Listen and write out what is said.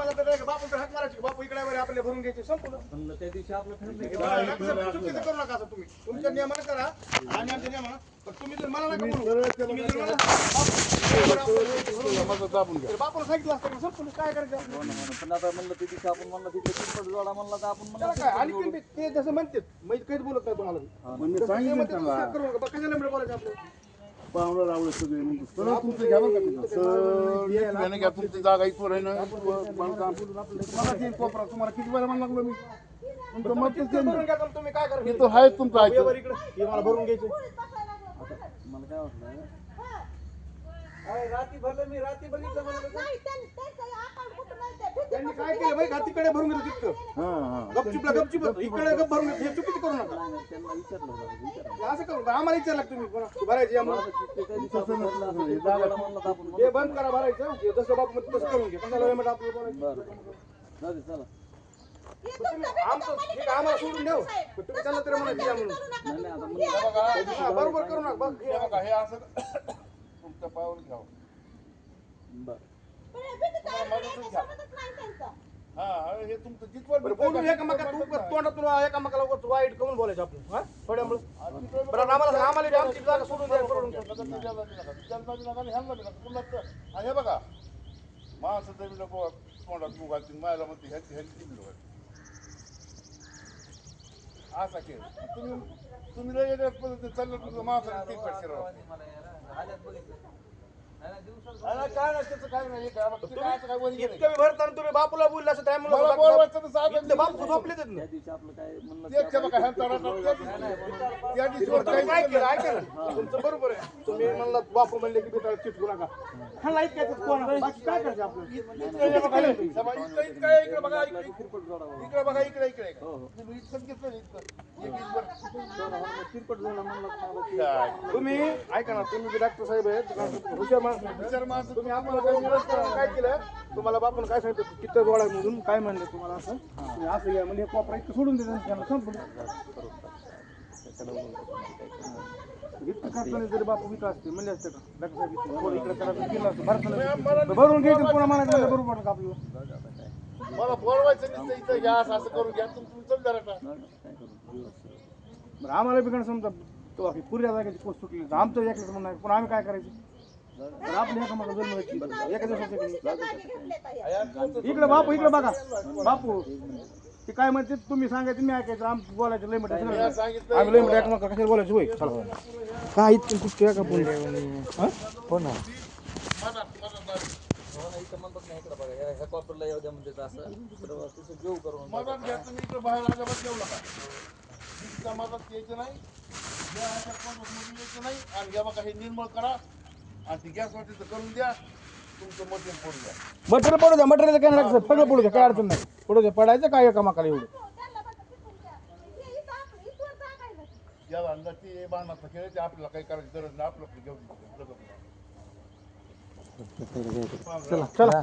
समाजात नाही का बापू हाक मारायची बापू इकडे वगैरे आपल्याला भरून घ्यायचे संपूर्ण म्हणलं त्या दिवशी आपलं ठरलं चुकीचं करू नका असं तुम्ही तुमच्या नियमानं करा आणि आमच्या नियमानं पण तुम्ही जर मला नका बोलू तुम्ही जर मला बापूला सांगितलं असतं संपूर्ण काय करायचं पण आता म्हणलं त्या दिवशी आपण म्हणलं तिथे तिरपट जोडा म्हणलं तर आपण म्हणलं काय आणि ते जसं म्हणतात मी काहीच बोलत नाही तुम्हाला करू नका कशाला बोलायचं आपलं पाहुणं रावलं सगळे सगळं तुमचं घ्या बरं का तुमची जागा इथवर आहे ना मला ते कोपरा तुम्हाला किती वेळा म्हणा लागलो मी तुमचं मत करून घ्या तुम्ही काय करा तो आहे तुमचं आहे इकडे हे मला भरून घ्यायचं मला काय वाटलं राती भरलं मी राती बघितलं त्यांनी काय केलं बाई तिकडे भरून घेतो तिथं गपचिपला गपचिप इकडे गप भरून घेतो हे चुकीचं करू नका त्यांना विचारलं असं करू आम्हाला विचारलं तुम्ही भरायची म्हणलं तर आपण हे बंद करा भरायचं जसं बाप म्हणतो तसं करून घे कशाला वेळ आपल्याला बोलायचं जाऊ दे चला आम्हाला सोडून देऊ तुम्ही चाललं तरी म्हणायचं या म्हणून बरोबर करू नका बघ हे असं तुमच्या पायावर घ्यावं हा हे तुमचं जिथवर बोलून एकामेका तू तोंडातून एकामेकाला वाईट करून बोलायचं आपण हा थोड्यामुळे बरं आम्हाला आमची जागा सोडून द्या हे बघा माणसं तरी नको तोंडात तू घालतील मायला म्हणते ह्यांची ह्यांची लोक असा खेळ तुम्ही लय वेगळ्याच पद्धतीने चाललं तुमचं माणसाला तीन पैसे काय नाही त्याचं काय नाही इतकं भरताना तुम्ही बापूला बोलला असं त्यामुळे बापू झोपले त्या दिवशी आपलं काय म्हणलं काय केलं ऐका ना तुमचं बरोबर आहे तुम्ही म्हणला बापू म्हणले की बेटा चिटकू नका हा नाही काय कोण बाकी काय करायचं आपलं इकडे बघा इकडे तिरपट जोडा म्हणलं तुम्ही ऐका ना तुम्ही डॉक्टर साहेब आहेत हुशार माणसं तुम्ही आम्हाला काय केलं तुम्हाला बापून काय सांगितलं किती गोळा मधून काय म्हणले तुम्हाला असं असं या म्हणजे कोपरा इतकं सोडून देतात त्यांना संपूर्ण इतकं करताना जरी बापू विका असते म्हणजे असते का डॉक्टर साहेब थोडं इकडे करायचं केलं असतं भरून घ्यायचं पुन्हा म्हणायचं बरोबर का आपलं मला बोलवायचं नसतं इथं घ्या असं करून घ्या तुम्ही चल जरा बरं आम्हाला बिघडणं समजा तो पुऱ्या जागेची पोस्ट सुटली आमचं एकच म्हणणं आहे पण आम्ही काय करायचं तर आपल्या एका मला जन्म एका दिवसाच्या इकडे बापू इकडे बघा बापू ते काय म्हणते तुम्ही सांगायचं मी ऐकायचं आमचं बोलायचं लय म्हटलं आम्ही लय म्हटलं एकमेका कशाला बोलायचं होय काय इतकं कुठं का बोल हो ना इथं म्हणतात नाही इकडं बघा ह्या कॉपरला येऊ द्या म्हणजे असं तसं घेऊ करून मदत घ्या तुम्ही इकडे बाहेर अजिबात येऊ नका तिथं मदत यायचं नाही यायचं नाही आणि घ्या बघा हे निर्मळ करा आणि ती गॅस वाटीचं करून द्या तुमचं मटेरियल पडू द्या मटेरियल काय नाही सगळं पडू द्या काय अडचण नाही पडू द्या पडायचं काय एका मकाला एवढं ज्याला अंदाज ते बाणाचा खेळ ते आपल्याला काही करायची गरज नाही आपलं घेऊन चला